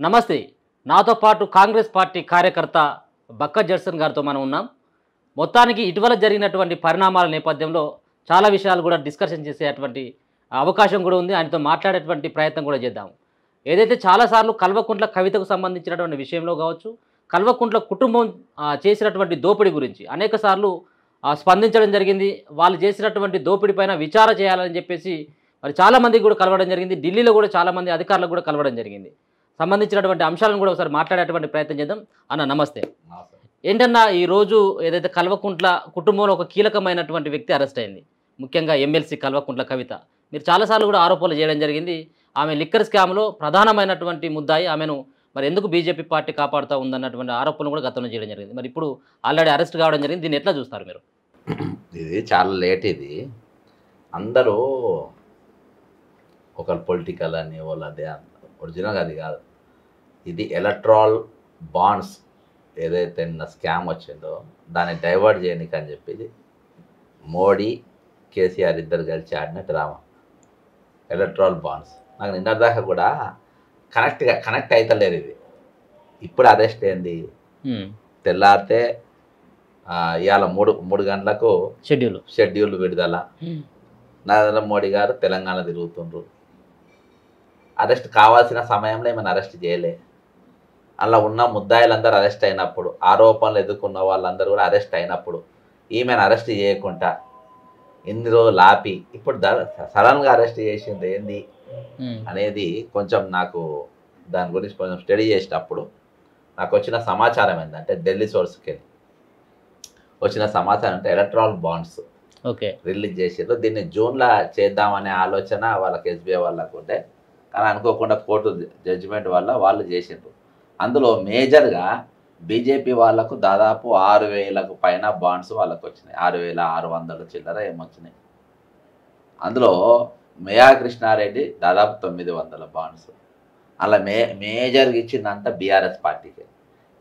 నమస్తే. నాతో పాటు కాంగ్రెస్ పార్టీ కార్యకర్త బక్క జడ్సన్ గారితో మనం ఉన్నాం. మొత్తానికి ఇటీవల జరిగినటువంటి పరిణామాల నేపథ్యంలో చాలా విషయాలు కూడా డిస్కషన్ చేసేటువంటి అవకాశం కూడా ఉంది. ఆయనతో మాట్లాడేటువంటి ప్రయత్నం కూడా చేద్దాం. ఏదైతే చాలాసార్లు కల్వకుంట్ల కవితకు సంబంధించినటువంటి విషయంలో కావచ్చు, కల్వకుంట్ల కుటుంబం చేసినటువంటి దోపిడీ గురించి అనేక సార్లు స్పందించడం జరిగింది. వాళ్ళు చేసినటువంటి దోపిడీ పైన విచారణ చేయాలని చెప్పేసి మరి చాలామందికి కూడా కలవడం జరిగింది. ఢిల్లీలో కూడా చాలామంది అధికారులకు కూడా కలవడం జరిగింది. సంబంధించినటువంటి అంశాలను కూడా ఒకసారి మాట్లాడేటువంటి ప్రయత్నం చేద్దాం. అన్న నమస్తే. ఏంటన్నా ఈరోజు ఏదైతే కల్వకుంట్ల కుటుంబంలో ఒక కీలకమైనటువంటి వ్యక్తి అరెస్ట్ అయింది, ముఖ్యంగా ఎమ్మెల్సీ కల్వకుంట్ల కవిత. మీరు చాలాసార్లు కూడా ఆరోపణలు చేయడం జరిగింది. ఆమె లిక్కర్ స్కామ్లో ప్రధానమైనటువంటి ముద్దాయి. ఆమెను మరి ఎందుకు బీజేపీ పార్టీ కాపాడుతూ ఉందన్నటువంటి ఆరోపణలు కూడా గతంలో చేయడం జరిగింది. మరి ఇప్పుడు ఆల్రెడీ అరెస్ట్ కావడం జరిగింది. దీన్ని ఎట్లా చూస్తారు మీరు? ఇది చాలా లేట్. ఇది అందరూ ఒకరు పొలిటికల్ అని వాళ్ళదే ఒరిజినల్గా అది కాదు. ఇది ఎలక్ట్రాల్ బాండ్స్ ఏదైతే నిన్న స్కామ్ వచ్చిందో దాన్ని డైవర్ట్ చేయడానికి అని చెప్పి మోడీ కేసీఆర్ ఇద్దరు కలిసి ఆడిన డ్రామా ఎలక్ట్రాల్ బాండ్స్. నాకు నిన్నదాకా కూడా కనెక్ట్ అవుతలేదు. ఇది ఇప్పుడు అరెస్ట్ అయింది. తెల్లారితే ఇవాళ మూడు గంటలకు షెడ్యూల్ విడుదల. నరేంద్ర మోడీ గారు తెలంగాణ తిరుగుతుండ్రు. అరెస్ట్ కావాల్సిన సమయంలో ఏమైనా అరెస్ట్ చేయలే. అలా ఉన్న ముద్దాయిలందరూ అరెస్ట్ అయినప్పుడు, ఆరోపణలు ఎదుర్కొన్న వాళ్ళందరూ కూడా అరెస్ట్ అయినప్పుడు ఈమెను అరెస్ట్ చేయకుండా ఎన్ని రోజులు ఆపి ఇప్పుడు సడన్గా అరెస్ట్ చేసింది ఏంది అనేది కొంచెం నాకు దాని గురించి కొంచెం స్టడీ చేసేటప్పుడు నాకు వచ్చిన సమాచారం ఏంటంటే, ఢిల్లీ సోర్స్కి వెళ్ళి వచ్చిన సమాచారం అంటే ఎలక్ట్రాల్ బాండ్స్ రిలీజ్ చేసారు. దీన్ని జూన్లో చేద్దామనే ఆలోచన వాళ్ళకి ఎస్బీఐ వాళ్ళకు ఉంటే, కానీ అనుకోకుండా కోర్టు జడ్జిమెంట్ వల్ల వాళ్ళు చేసిండ్రు. అందులో మేజర్గా బీజేపీ వాళ్ళకు దాదాపు 6,000కు పైన బాండ్స్ వాళ్ళకు వచ్చినాయి. 6,600 చిల్లర ఏమొచ్చినాయి. అందులో మేయా కృష్ణారెడ్డి దాదాపు 900 బాండ్స్. అలా మేజర్గా ఇచ్చిందంతా బీఆర్ఎస్ పార్టీకి.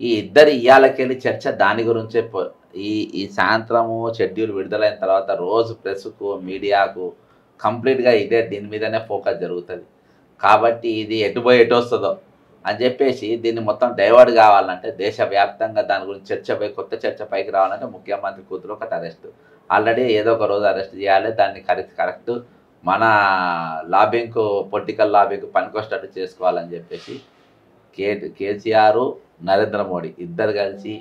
ఈ ఇద్దరు ఇయ్యాలకెళ్ళి చర్చ దాని గురించే. ఈ సాయంత్రము షెడ్యూల్ విడుదలైన తర్వాత రోజు ప్రెస్కు మీడియాకు కంప్లీట్గా దీని మీదనే ఫోకస్ జరుగుతుంది. కాబట్టి ఇది ఎటు వస్తుందో అని చెప్పేసి దీన్ని మొత్తం డైవర్ట్ కావాలంటే, దేశవ్యాప్తంగా దాని గురించి కొత్త చర్చ పైకి రావాలంటే ముఖ్యమంత్రి కూతురు ఒకటి అరెస్ట్. ఆల్రెడీ ఏదో ఒక రోజు అరెస్ట్ చేయాలి. దాన్ని కరెక్ట్ మన లాబింగ్కు, పొలిటికల్ లాబింగ్కు పనికొచ్చేటట్టు చేసుకోవాలని చెప్పేసి కేసీఆర్, నరేంద్ర మోడీ ఇద్దరు కలిసి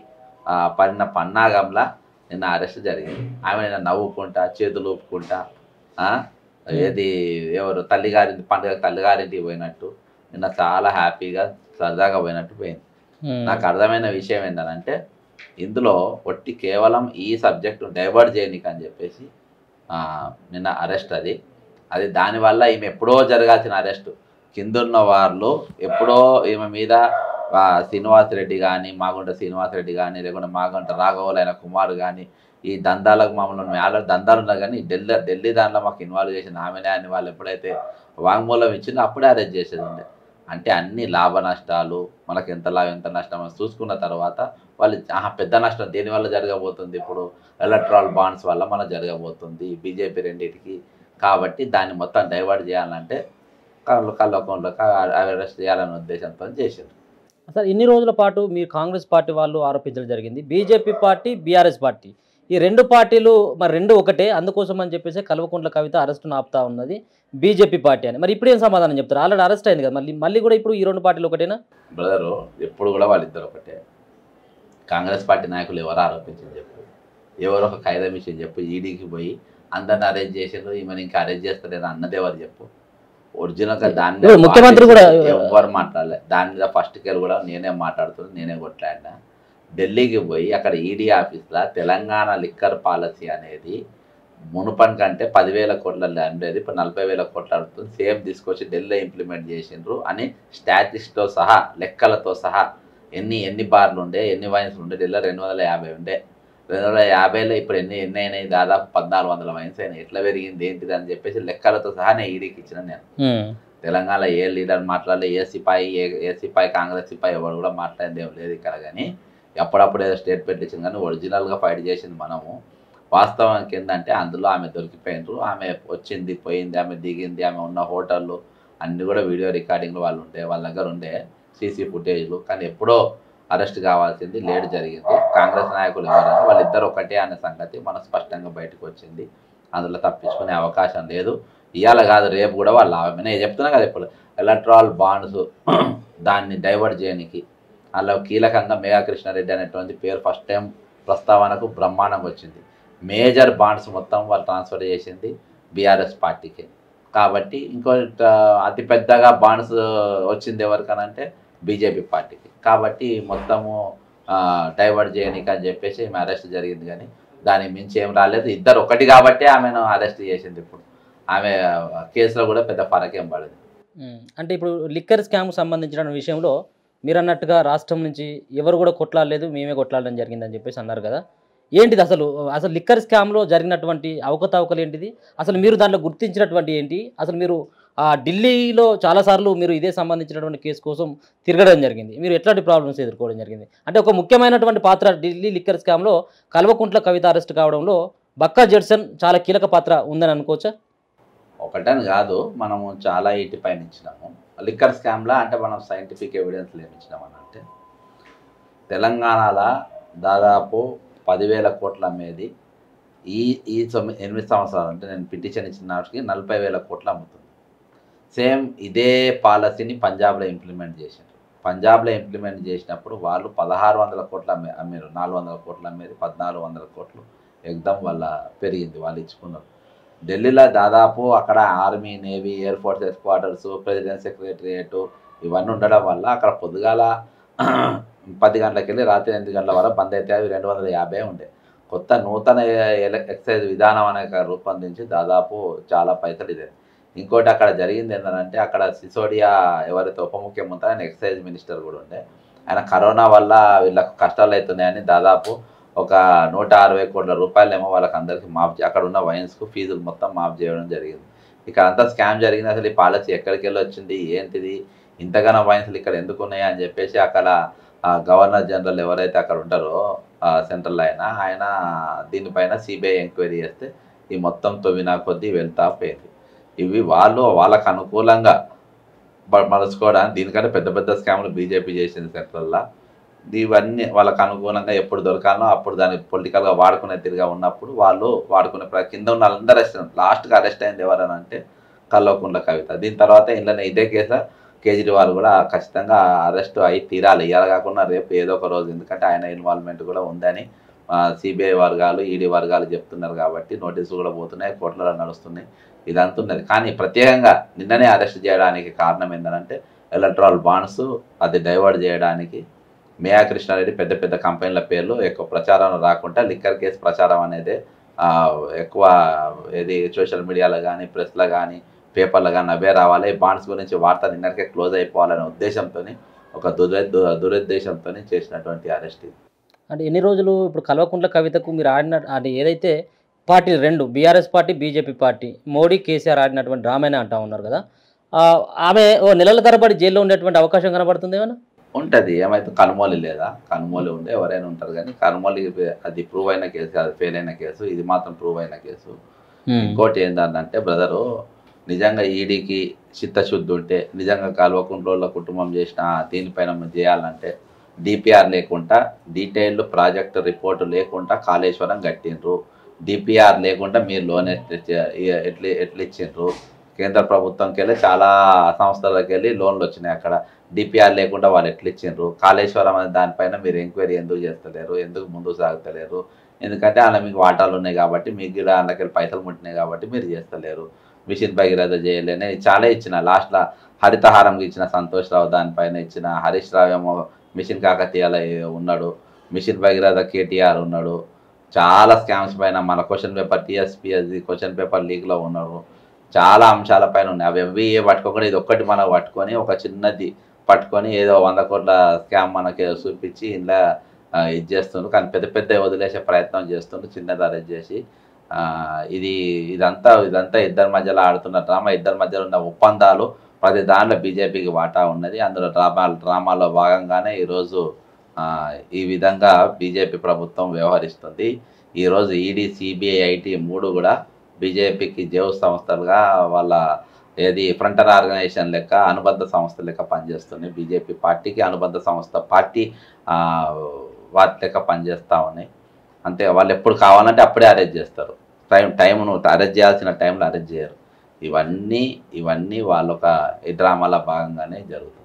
పడిన పన్నాగంలా నిన్న అరెస్ట్ జరిగింది. ఆమె నిన్న నవ్వుకుంటా, చేతులు ఊపుకుంటా, ఏది ఎవరు తల్లిగారింటికి పోయినట్టు నిన్న చాలా హ్యాపీగా సరదాగా పోయినట్టు పోయింది. నాకు అర్థమైన విషయం ఏంటంటే, ఇందులో కేవలం ఈ సబ్జెక్టు డైవర్ట్ చేయనీకి అని చెప్పేసి నిన్న అరెస్ట్ అది దానివల్ల ఈమె ఎప్పుడో జరగాల్సిన అరెస్టు. కిందున్న వాళ్ళు ఎప్పుడో ఈమె మీద శ్రీనివాసరెడ్డి కానీ, మాగుంట శ్రీనివాసరెడ్డి కానీ, లేకుంటే మాగుంట రాఘవులైన కుమార్ కానీ, ఈ దందాలకు మామూలు ఆల్రెడీ దందాలు ఉన్నాయి కానీ ఢిల్లీ దానిలో మాకు ఇన్వాల్వ్ చేసిన ఆమెనే అని వాళ్ళు ఎప్పుడైతే వాంగ్మూలం ఇచ్చిందో అప్పుడే అరెస్ట్ చేసేది ఉంది. అంటే అన్ని లాభ నష్టాలు, మనకు ఎంత లాభం ఎంత నష్టం అని చూసుకున్న తర్వాత వాళ్ళు పెద్ద నష్టం దేనివల్ల జరగబోతుంది, ఇప్పుడు ఎలక్ట్రాల్ బాండ్స్ వల్ల మనకు జరగబోతుంది బీజేపీ రెండింటికి. కాబట్టి దాన్ని మొత్తం డైవర్ట్ చేయాలంటే కల్వకుంట్లకు అరెస్ట్ చేయాలనే ఉద్దేశంతో చేశారు. అసలు ఇన్ని రోజుల పాటు మీరు కాంగ్రెస్ పార్టీ వాళ్ళు ఆరోపించడం జరిగింది, బీజేపీ పార్టీ, బీఆర్ఎస్ పార్టీ ఈ రెండు పార్టీలు మరి రెండు ఒకటే, అందుకోసం అని చెప్పేసి కల్వకుంట్ల కవిత అరెస్టును ఆపుతా ఉన్నది బీజేపీ పార్టీ అని. మరి ఇప్పుడు ఏం సమాధానం చెప్తారు? ఆల్రెడీ అరెస్ట్ అయింది కదా, మళ్ళీ కూడా ఇప్పుడు ఈ రెండు పార్టీలు ఒకటేనా? బ్రదరు, ఎప్పుడు కూడా వాళ్ళిద్దరు ఒకటే. కాంగ్రెస్ పార్టీ నాయకులు ఎవరు ఆరోపించింది చెప్పు, ఎవరు ఒక ఖైదం ఇచ్చింది చెప్పు. ఈడీకి పోయి అందరిని అరెస్ట్ చేసిండ్రు, ఈమెను ఇంకా అరెస్ట్ చేస్తలేదు అన్నది ఎవరు చెప్పు? ఒరిజినల్గా దాన్ని ముఖ్యమంత్రి కూడా ఎవరు మాట్లాడలే. దాని మీద ఫస్ట్ కేర్ కూడా నేనే మాట్లాడుతున్నాను, నేనే కొట్లాడినా. ఢిల్లీకి పోయి అక్కడ ఈడీ ఆఫీస్లో తెలంగాణ లిక్కర్ పాలసీ అనేది మునుపటి కంటే 10,000 కోట్ల ఉండేది, ఇప్పుడు 40,000 కోట్లు అవుతుంది. సేమ్ తీసుకొచ్చి ఢిల్లీ ఇంప్లిమెంట్ చేసిండ్రు అని స్టాటిస్టిక్స్తో సహా, లెక్కలతో సహా ఎన్ని బార్లు ఉండే, ఎన్ని వైన్స్ ఉండే. ఢిల్లీ 250 ఉండే. 250లో ఇప్పుడు ఎన్ని అయినాయి? దాదాపు 1,400 వైన్స్ అయినాయి. ఎట్లా పెరిగింది ఏంటిది అని చెప్పేసి లెక్కలతో సహా నేను ఈడీకి ఇచ్చిన. నేను తెలంగాణ ఏ లీడర్ మాట్లాడలే, ఏ సిపాయి కాంగ్రెస్ సిపాయి ఎవరు కూడా మాట్లాడింది ఏం లేదు ఇక్కడ. కానీ ఎప్పుడప్పుడు ఏదో స్టేట్మెంట్ ఇచ్చింది, కానీ ఒరిజినల్గా ఫైట్ చేసింది మనము. వాస్తవానికి ఏంటంటే అందులో ఆమె దొరికిపోయినారు, ఆమె వచ్చింది పోయింది, ఆమె దిగింది, ఆమె ఉన్న హోటళ్ళు అన్నీ కూడా వీడియో రికార్డింగ్లు వాళ్ళ దగ్గర ఉండే. సీసీ ఫుటేజ్లు, కానీ ఎప్పుడో అరెస్ట్ కావాల్సింది లేట్ జరిగింది. కాంగ్రెస్ నాయకులు ఎవరైనా వాళ్ళిద్దరు ఒకటే అనే సంగతి మనకు స్పష్టంగా బయటకు వచ్చింది. అందులో తప్పించుకునే అవకాశం లేదు. ఇవాళ కాదు, రేపు కూడా వాళ్ళు నేను చెప్తున్నా కదా, ఇప్పుడు ఎలక్ట్రాల్ బాండ్స్ దాన్ని డైవర్ట్ చేయడానికి అలా కీలకంగా మేఘా కృష్ణారెడ్డి అనేటువంటి పేరు ఫస్ట్ టైం ప్రస్తావనకు బ్రహ్మాండంగా వచ్చింది. మేజర్ బాండ్స్ మొత్తం వాళ్ళు ట్రాన్స్ఫర్ చేసింది బీఆర్ఎస్ పార్టీకి. కాబట్టి ఇంకో అతిపెద్దగా బాండ్స్ వచ్చింది ఎవరికనంటే బీజేపీ పార్టీకి. కాబట్టి మొత్తము డైవర్ట్ చేయడానికి అని చెప్పేసి ఆమె అరెస్ట్ జరిగింది, కానీ దానికి మించి ఏం రాలేదు. ఇద్దరు ఒకటి కాబట్టి ఆమెను అరెస్ట్ చేసింది. ఇప్పుడు ఆమె కేసులో కూడా పెద్ద ఫరకేం పడదు. అంటే ఇప్పుడు లిక్కర్ స్కామ్కు సంబంధించిన విషయంలో మీరు అన్నట్టుగా రాష్ట్రం నుంచి ఎవరు కూడా కొట్లాడలేదు, మేమే కొట్లాడడం జరిగిందని చెప్పేసి అన్నారు కదా. ఏంటిది అసలు అసలు లిక్కర్ స్కామ్లో జరిగినటువంటి అవకతవకలు ఏంటిది, అసలు మీరు దాంట్లో గుర్తించినటువంటి ఏంటి, అసలు మీరు ఢిల్లీలో చాలాసార్లు మీరు ఇదే సంబంధించినటువంటి కేసు కోసం తిరగడం జరిగింది, మీరు ఎట్లాంటి ప్రాబ్లమ్స్ ఎదుర్కోవడం జరిగింది? అంటే ఒక ముఖ్యమైనటువంటి పాత్ర ఢిల్లీ లిక్కర్ స్కామ్లో కల్వకుంట్ల కవిత అరెస్ట్ కావడంలో బక్కా జడ్సన్ చాలా కీలక పాత్ర ఉందని అనుకోవచ్చా? ఒకటని కాదు, మనము చాలా పైన ఇచ్చినాము లిక్కర్ స్కామ్లా. అంటే మనం సైంటిఫిక్ ఎవిడెన్స్లు ఏమి ఇచ్చినామని అంటే, తెలంగాణలో దాదాపు 10,000 కోట్ల అమ్మేది ఈ 8 సంవత్సరాలు, అంటే నేను పిటిషన్ ఇచ్చిన నాటికి 40,000 కోట్లు అమ్ముతుంది. సేమ్ ఇదే పాలసీని పంజాబ్లో ఇంప్లిమెంట్ చేశారు. పంజాబ్లో ఇంప్లిమెంట్ చేసినప్పుడు వాళ్ళు 1,600 కోట్లు అమ్మారు, 400 కోట్లు అమ్మేది 1,400 కోట్లు ఎగ్దమ్ వల్ల పెరిగింది, వాళ్ళు ఇచ్చుకున్నారు. ఢిల్లీలో దాదాపు అక్కడ army, navy, air force head quarters, president secretariat ఇవన్నీ ఉండడం వల్ల అక్కడ పొద్దుగాల 10 గంటలకు వెళ్ళి రాత్రి 8 గంటల వరకు బంద్ అయితే అవి 250 ఉండే. కొత్త నూతన ఎక్సైజ్ విధానం అనేది రూపొందించి దాదాపు చాలా పైసలు ఇదే. ఇంకోటి అక్కడ జరిగింది ఏంటంటే, అక్కడ సిసోడియా ఎవరైతే ఉప ముఖ్యమంత్రి ఆయన ఎక్సైజ్ మినిస్టర్ కూడా ఉండే, ఆయన కరోనా వల్ల వీళ్ళకు కష్టాలు అవుతున్నాయని దాదాపు ఒక 160 కోట్ల రూపాయలేమో వాళ్ళకి అందరికీ మాఫ్, అక్కడ ఉన్న వైన్స్కు ఫీజులు మొత్తం మాఫ్ చేయడం జరిగింది. ఇక్కడ అంతా స్కామ్ జరిగింది. అసలు ఈ పాలసీ ఎక్కడికి వెళ్ళి వచ్చింది, ఏంటిది, ఇంతగానో వైన్స్లు ఇక్కడ ఎందుకు ఉన్నాయి అని చెప్పేసి అక్కడ గవర్నర్ జనరల్ ఎవరైతే అక్కడ ఉంటారో సెంట్రల్ ఆయన దీనిపైన సిబిఐ ఎంక్వైరీ చేస్తే ఈ మొత్తం తొవ్వినా కొద్దీ వెళ్తా పోయింది. ఇవి వాళ్ళకు అనుకూలంగా మలుచుకోవడానికి, దీనికంటే పెద్ద పెద్ద స్కామ్లు బీజేపీ చేసింది సెంట్రల్లో. ఇవన్నీ వాళ్ళకు అనుగుణంగా ఎప్పుడు దొరకాలో అప్పుడు దాన్ని పొలిటికల్గా వాడుకునే తిరిగా ఉన్నప్పుడు వాళ్ళు వాడుకునే కింద ఉన్న వాళ్ళందరూ అరెస్ట్. లాస్ట్గా అరెస్ట్ అయింది ఎవరని అంటే కల్వకుంట్ల కవిత. దీని తర్వాత ఇంట్లోనే ఇదే కేసులో కేజ్రీవాల్ కూడా ఖచ్చితంగా అరెస్ట్ అయి తీరాలి, ఇవాళ కాకుండా రేపు ఏదో ఒక రోజు. ఎందుకంటే ఆయన ఇన్వాల్వ్మెంట్ కూడా ఉందని సిబిఐ వర్గాలు, ఈడీ వర్గాలు చెప్తున్నారు. కాబట్టి నోటీసులు కూడా పోతున్నాయి, కోర్టులలో నడుస్తున్నాయి, ఇదంతా ఉన్నది. కానీ ప్రత్యేకంగా నిన్ననే అరెస్ట్ చేయడానికి కారణం ఏంటంటే ఎలక్ట్రాల్ బాండ్స్ అది డైవర్ట్ చేయడానికి మేఘా కృష్ణారెడ్డి పెద్ద పెద్ద కంపెనీల పేర్లు ఎక్కువ ప్రచారం రాకుండా లిక్కర్ కేసు ప్రచారం అనేది ఎక్కువ ఏది సోషల్ మీడియాలో కానీ, ప్రెస్లో కానీ, పేపర్లో కానీ అవే రావాలి. బాండ్స్ గురించి వార్త నిన్నటికే క్లోజ్ అయిపోవాలనే ఉద్దేశంతో, ఒక దురుద్దేశంతో చేసినటువంటి అరెస్ట్ ఇది. అంటే ఎన్ని రోజులు ఇప్పుడు కల్వకుంట్ల కవితకు మీరు ఆడిన అది ఏదైతే పార్టీ రెండు, BRS party, BJP party, Modi, KCR ఆడినటువంటి డ్రామానే అంటా ఉన్నారు కదా, ఆమె నెలల తరబడి జైల్లో ఉండేటువంటి అవకాశం కనబడుతుంది ఏమన్నా? ఉంటుంది. ఏమైతే కనుమోలు లేదా, కనుమోలు ఉండే ఎవరైనా ఉంటారు, కానీ కనుమోలు అది ప్రూవ్ అయిన కేసు కాదు, ఫెయిల్ అయిన కేసు. ఇది మాత్రం ప్రూవ్ అయిన కేసు. ఇంకోటి ఏంటంటే బ్రదరు, నిజంగా ఈడీకి చిత్తశుద్ధి ఉంటే, నిజంగా కల్వకుంట్ల కుటుంబం చేసిన దీనిపైన చేయాలంటే డిపిఆర్ లేకుండా, డీటెయిల్డ్ ప్రాజెక్ట్ రిపోర్టు లేకుండా కాళేశ్వరం కట్టిండ్రు. డిపిఆర్ లేకుండా మీరు లోన్ ఎట్లా ఇచ్చిండ్రు? కేంద్ర ప్రభుత్వంకి వెళ్ళి చాలా సంస్థలకు వెళ్ళి లోన్లు వచ్చినాయి. అక్కడ డిపిఆర్ లేకుండా వాళ్ళు ఎట్లా ఇచ్చిండ్రు? కాళేశ్వరం అనే దానిపైన మీరు ఎంక్వైరీ ఎందుకు చేస్తలేరు? ఎందుకు ముందుకు సాగుతలేరు? ఎందుకంటే అలా మీకు వాటాలు ఉన్నాయి కాబట్టి, మీకు కూడా అందులోకి పైసలు ముట్టినాయి కాబట్టి మీరు చేస్తలేరు. మిషన్ భగీరథ చేయలేని చాలా ఇచ్చిన. లాస్ట్లో హరితహారంకి ఇచ్చిన సంతోష్ రావు, దానిపైన ఇచ్చిన హరీష్ రావు ఏమో మిషన్ కాకతీయాల ఉన్నాడు, మిషన్ భగీరథ కేటీఆర్ ఉన్నాడు. చాలా స్కామ్స్ పైన మన question paper TSPSC question paper లీక్లో ఉన్నారు. చాలా అంశాల పైన ఉన్నాయి. అవి ఎవ్వి పట్టుకోకుండా ఇది ఒక్కటి మనం పట్టుకొని, ఒక చిన్నది పట్టుకొని ఏదో 100 కోట్ల స్కామ్ మనకి చూపించి ఇలా ఇది చేస్తుండ్రు. కానీ పెద్ద పెద్ద వదిలేసే ప్రయత్నం చేస్తుండ్రు, చిన్నది అరెస్ట్ చేసి. ఇదంతా ఇద్దరి మధ్యలో ఆడుతున్న డ్రామా. ఇద్దరి మధ్యలో ఉన్న ఒప్పందాలు ప్రతి దాంట్లో బీజేపీకి వాటా ఉన్నది. అందులో డ్రామాలో భాగంగానే ఈరోజు ఈ విధంగా బీజేపీ ప్రభుత్వం వ్యవహరిస్తుంది. ఈరోజు ఈడీ, సిబిఐ, ఐటీ 3 కూడా బీజేపీకి జేవు సంస్థలుగా వాళ్ళ ఏది ఫ్రంటర్ ఆర్గనైజేషన్ లెక్క అనుబంధ సంస్థ లెక్క పనిచేస్తున్నాయి. బీజేపీ పార్టీకి అనుబంధ సంస్థ పార్టీ వాటి లెక్క పనిచేస్తూ ఉన్నాయి. అంతే, వాళ్ళు ఎప్పుడు కావాలంటే అప్పుడే అరెస్ట్ చేస్తారు. టైంను అరెస్ట్ చేయాల్సిన టైంలో అరెస్ట్ చేయరు. ఇవన్నీ వాళ్ళొక ఈ డ్రామాలో భాగంగానే జరుగుతుంది.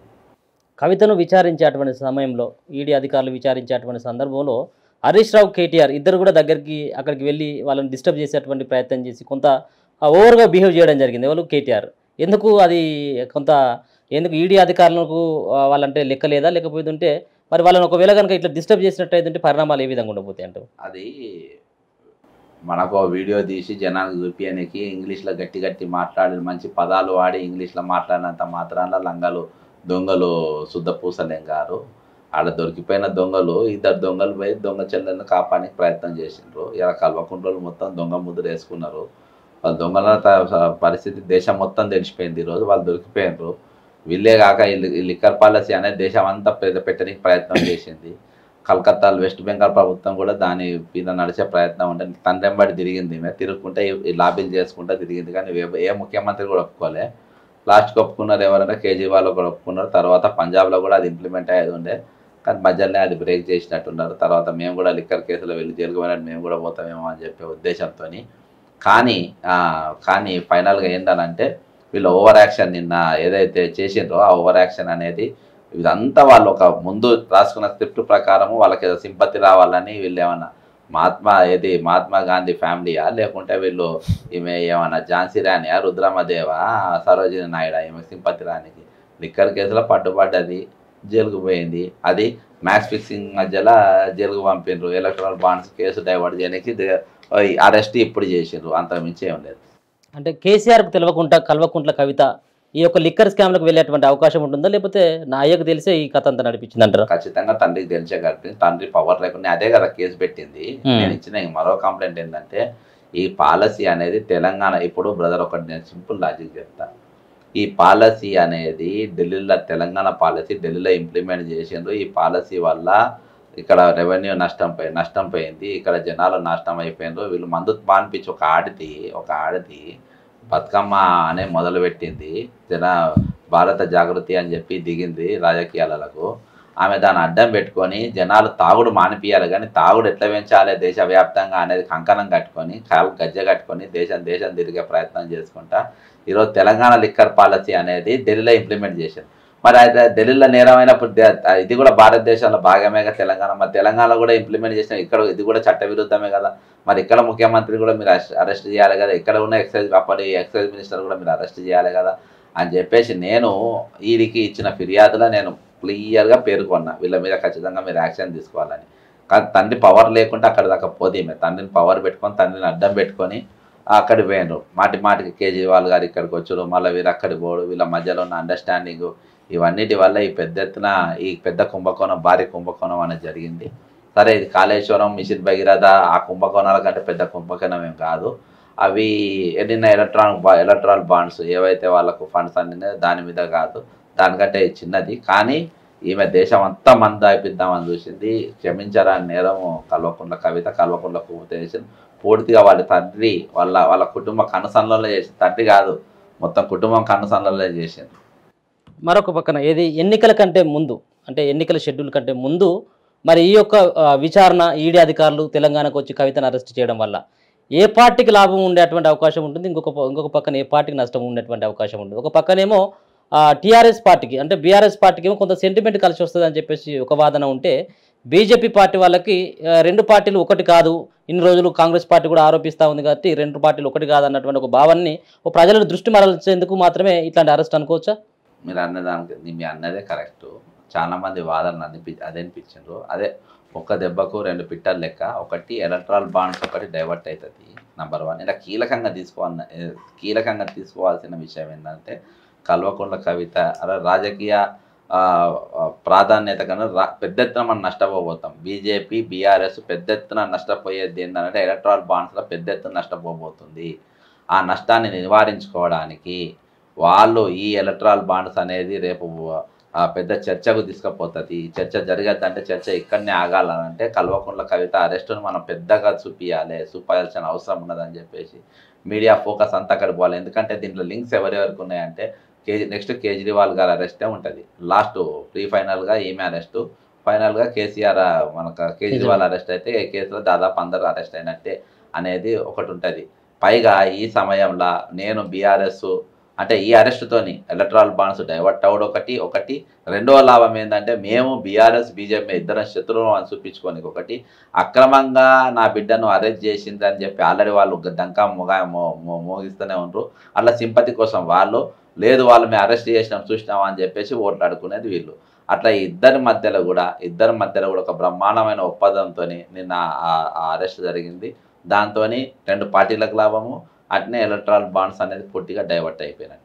కవితను విచారించేటువంటి సమయంలో ఈడీ అధికారులు విచారించేటువంటి సందర్భంలో హరీష్ రావు, కేటీఆర్ ఇద్దరు కూడా అక్కడికి వెళ్ళి వాళ్ళని డిస్టర్బ్ చేసేటువంటి ప్రయత్నం చేసి కొంత ఓవర్గా బిహేవ్ చేయడం జరిగింది. ఎవరు? కేటీఆర్. ఎందుకు ఈడీ అధికారులకు వాళ్ళంటే లెక్క లేదా, లేకపోతే ఉంటే మరి వాళ్ళని ఒకవేళ కనుక ఇట్లా డిస్టర్బ్ చేసినట్టయితే పరిణామాలు ఏ విధంగా ఉండబోతాయి అంటారు? అది మనకు వీడియో తీసి జనానికి చూపించడానికి ఇంగ్లీష్లో గట్టి మాట్లాడి మంచి పదాలు వాడి ఇంగ్లీష్లో మాట్లాడినంత మాత్రాన లంగలు దొంగలు శుద్ధ పూసలేం గారు. ఆడ దొరికిపోయిన దొంగలు, ఇద్దరు దొంగలు పోయి దొంగ చెల్లెలను కాపాడానికి ప్రయత్నం చేసిండ్రు. ఇలా కల్వకుంట్రోలు మొత్తం దొంగ ముద్ర వేసుకున్నారు. వాళ్ళు దొంగల పరిస్థితి దేశం మొత్తం తెలిసిపోయింది. ఈరోజు వాళ్ళు దొరికిపోయినారు. వీళ్ళే కాక ఈ లిక్కర్ పాలసీ అనేది దేశం అంతా పెట్టడానికి ప్రయత్నం చేసింది. కలకత్తా వెస్ట్ బెంగాల్ ప్రభుత్వం కూడా దాని మీద నడిచే ప్రయత్నం ఉంటే తండ్రెంబడి తిరిగింది. తిరుగుకుంటే ఈ లాబీలు చేసుకుంటూ తిరిగింది. కానీ ఏ ముఖ్యమంత్రి కూడా ఒప్పుకోలే. లాస్ట్కి ఒప్పుకున్నారు ఎవరైనా, కేజ్రీవాల్ కూడా ఒప్పుకున్నారు. తర్వాత పంజాబ్లో కూడా అది ఇంప్లిమెంట్ అయ్యేది ఉండే, కానీ మధ్యలోనే అది బ్రేక్ చేసినట్టున్నారు. తర్వాత మేము కూడా లిక్కర్ కేసులో వెళ్ళి జైలుకు పోయినట్టు మేము కూడా పోతామేమో అని చెప్పే ఉద్దేశంతో. కానీ ఫైనల్గా ఏంటనంటే వీళ్ళు ఓవర్ యాక్షన్ నిన్న ఏదైతే చేసిండ్రో ఆ ఓవర్ యాక్షన్ అనేది ఇదంతా వాళ్ళు ఒక ముందు రాసుకున్న స్క్రిప్ట్ ప్రకారము వాళ్ళకి ఏదో సింపతి రావాలని వీళ్ళు ఏమన్నా మహాత్మా గాంధీ ఫ్యామిలీయా, లేకుంటే వీళ్ళు ఈమె ఏమన్నా ఝాన్సీ రాణియా, రుద్రమదేవా, సరోజిని నాయుడా ఈమె సింపతి రానికి? లిక్కర్ కేసులో పట్టుబడ్డది, జైలుకు పోయింది. అది మ్యాచ్ ఫిక్సింగ్ మధ్యలో జైలుకు పంపిండ్రు. ఎలక్ట్రల్ బాండ్స్ కేసు డైవర్ట్ చేయడానికి అరెస్ట్ ఇప్పుడు చేసిండ్రు. అంతకుమించి ఏం లేదు. అంటే కేసీఆర్కు తెలియకుండా కల్వకుంట్ల కవిత ఈ యొక్క లిక్కర్ స్కామ్లకు వెళ్ళేటువంటి అవకాశం ఉంటుందా, లేకపోతే నా అయ్యకు తెలిసే ఈ కథ అంతా నడిపించింది అంటారా? ఖచ్చితంగా తండ్రికి తెలిసే గడిపింది. తండ్రి పవర్ లేకుండా అదే కదా కేసు పెట్టింది. నేను ఇచ్చిన మరో కంప్లైంట్ ఏంటంటే ఈ పాలసీ అనేది తెలంగాణ, ఇప్పుడు బ్రదర్ ఒకటి నేను సింపుల్ లాజిక్ చెప్తాను. ఈ పాలసీ అనేది ఢిల్లీలో తెలంగాణ పాలసీ ఢిల్లీలో ఇంప్లిమెంట్ చేసిండ్రు. ఈ పాలసీ వల్ల ఇక్కడ రెవెన్యూ నష్టం పోయింది, ఇక్కడ జనాలు నాశనం అయిపోయినారు. వీళ్ళు మందు మానిపించి ఒక ఆడది బతుకమ్మ అనే మొదలుపెట్టింది. భారత జాగృతి అని చెప్పి దిగింది రాజకీయాలకు. ఆమె దాన్ని అడ్డం పెట్టుకొని జనాలు తాగుడు మానిపియాలి, కానీ తాగుడు ఎట్లా పెంచాలి దేశవ్యాప్తంగా అనేది కంకణం కట్టుకొని కాలు గజ్జ కట్టుకొని దేశం తిరిగే ప్రయత్నం చేసుకుంటా ఈరోజు తెలంగాణ లిక్కర్ పాలసీ అనేది ఢిల్లీలో ఇంప్లిమెంట్ చేశారు. మరి అయితే ఢిల్లీలో నేరమైనప్పుడు ఇది కూడా భారతదేశంలో భాగమేగా తెలంగాణ. మరి తెలంగాణలో కూడా ఇంప్లిమెంట్ చేసిన ఇక్కడ ఇది కూడా చట్టవిరుద్ధమే కదా. మరి ఇక్కడ ముఖ్యమంత్రి కూడా మీరు అరెస్ట్ చేయాలి కదా, ఇక్కడ ఉన్న ఎక్సైజ్ మినిస్టర్ కూడా మీరు అరెస్ట్ చేయాలి కదా అని చెప్పేసి నేను వీరికి ఇచ్చిన ఫిర్యాదులో నేను క్లియర్గా పేర్కొన్నా, వీళ్ళ మీద ఖచ్చితంగా మీరు యాక్షన్ తీసుకోవాలని. కానీ తండ్రి పవర్ లేకుండా అక్కడ దాకా పోదీమే. తండ్రిని పవర్ పెట్టుకొని తండ్రిని అడ్డం పెట్టుకొని అక్కడికి పోయినారు. మాటికి కేజ్రీవాల్ గారు ఇక్కడికి వచ్చారు, మళ్ళీ వీరు అక్కడికి పోడు. వీళ్ళ మధ్యలో ఉన్న అండర్స్టాండింగ్ ఇవన్నిటి వల్ల ఈ పెద్ద కుంభకోణం, భారీ కుంభకోణం అనేది జరిగింది. సరే, ఇది కాళేశ్వరం, మిషన్ భగీరథ ఆ కుంభకోణాల కంటే పెద్ద కుంభకోణం ఏం కాదు. అవి ఎన్నిన్న ఎలక్ట్రాల్ బాండ్స్ ఏవైతే వాళ్ళకు ఫండ్స్ అందినాయో దాని మీద కాదు, దానికంటే చిన్నది. కానీ ఈమె దేశం అంతా మందాయిపిద్దామని చూసింది. క్షమించరాని నేరము కల్వకుంట్ల కవిత, కల్వకుంట్ల ఉపదేశం పూర్తిగా వాళ్ళ తండ్రి వాళ్ళ కుటుంబ కనుసంలో చేసి, తండ్రి కాదు మొత్తం కుటుంబం కనుసంలో చేసింది. మరొక పక్కన ఎన్నికల కంటే ముందు, అంటే ఎన్నికల షెడ్యూల్ కంటే ముందు మరి ఈ యొక్క విచారణ ఈడీ అధికారులు తెలంగాణకు వచ్చి కవితను అరెస్ట్ చేయడం వల్ల ఏ పార్టీకి లాభం ఉండేటువంటి అవకాశం ఉంటుంది, ఇంకొక పక్కన ఏ పార్టీకి నష్టం ఉండేటువంటి అవకాశం ఉంటుంది. ఒక పక్కనేమో టీఆర్ఎస్ పార్టీకి, అంటే బీఆర్ఎస్ పార్టీకి ఏమో కొంత సెంటిమెంట్ కలిసి వస్తుంది అని చెప్పేసి ఒక వాదన ఉంటే, బీజేపీ పార్టీ వాళ్ళకి రెండు పార్టీలు ఒకటి కాదు, ఇన్ని రోజులు కాంగ్రెస్ పార్టీ కూడా ఆరోపిస్తూ ఉంది కాబట్టి రెండు పార్టీలు ఒకటి కాదు అన్నటువంటి ఒక భావాన్ని ప్రజల దృష్టి మరల్చేందుకు మాత్రమే ఇట్లాంటి అరెస్ట్ అనుకోవచ్చా? మీరు అన్నదానికి మీ అన్నదే కరెక్టు. చాలామంది వాదనలు అనిపించారు. అదే ఒక్క దెబ్బకు రెండు పిట్టలు లెక్క. ఒకటి ఎలక్ట్రాల్ బాండ్స్ ఒకటి డైవర్ట్ అవుతుంది, నెంబర్ 1. ఇలా కీలకంగా తీసుకోవాల్సిన విషయం ఏంటంటే కల్వకుంట్ల కవిత రాజకీయ ప్రాధాన్యత కన్నా పెద్ద ఎత్తున మనం నష్టపోబోతాం. బీజేపీ బీఆర్ఎస్ పెద్ద ఎత్తున నష్టపోయేది ఏంటంటే ఎలక్ట్రాల్ బాండ్స్లో పెద్ద ఎత్తున నష్టపోబోతుంది. ఆ నష్టాన్ని నివారించుకోవడానికి వాళ్ళు ఈ ఎలక్ట్రాల్ బాండ్స్ అనేది రేపు పెద్ద చర్చకు తీసుకుపోతుంది. ఈ చర్చ జరగద్దంటే చర్చ ఇక్కడనే ఆగాలనంటే కల్వకుంట్ల కవిత అరెస్టును మనం పెద్దగా చూపించాల్సిన అవసరం ఉన్నదని చెప్పేసి మీడియా ఫోకస్ అంతా అక్కడ పోవాలి. ఎందుకంటే దీంట్లో లింక్స్ ఎవరెవరికి ఉన్నాయంటే నెక్స్ట్ కేజ్రీవాల్ గారు అరెస్టే ఉంటుంది, లాస్ట్ ప్రీ ఫైనల్గా ఈమె అరెస్టు, ఫైనల్గా కేసీఆర్ మనకు కేజ్రీవాల్ అరెస్ట్ అయితే ఈ కేసులో దాదాపు అందరూ అరెస్ట్ అయినట్టే అనేది ఒకటి ఉంటుంది. పైగా ఈ సమయంలో నేను బీఆర్ఎస్ అంటే ఈ అరెస్టుతోని ఎలక్ట్రాల్ బాండ్స్ డైవర్ట్ అవ్వడం ఒకటి రెండవ లాభం ఏంటంటే మేము బీఆర్ఎస్ బీజేపీ ఇద్దరం శత్రువులు అని చూపించుకోనికి ఒకటి, అక్రమంగా నా బిడ్డను అరెస్ట్ చేసిందని చెప్పి ఆల్రెడీ వాళ్ళు డంకా మోగిస్తూనే ఉండరు. అట్లా సింపతి కోసం వాళ్ళు లేదు వాళ్ళు మేము అరెస్ట్ చేసినాం చూసినాం అని చెప్పేసి ఓట్లాడుకునేది వీళ్ళు. అట్లా ఇద్దరి మధ్యలో కూడా ఒక బ్రహ్మాండమైన ఒప్పందంతో నిన్న ఆ అరెస్ట్ జరిగింది. దాంతో రెండు పార్టీలకు లాభము, అట్నే ఎలక్ట్రాల్ బాండ్స్ అనేది పూర్తిగా డైవర్ట్ అయిపోయినాయి.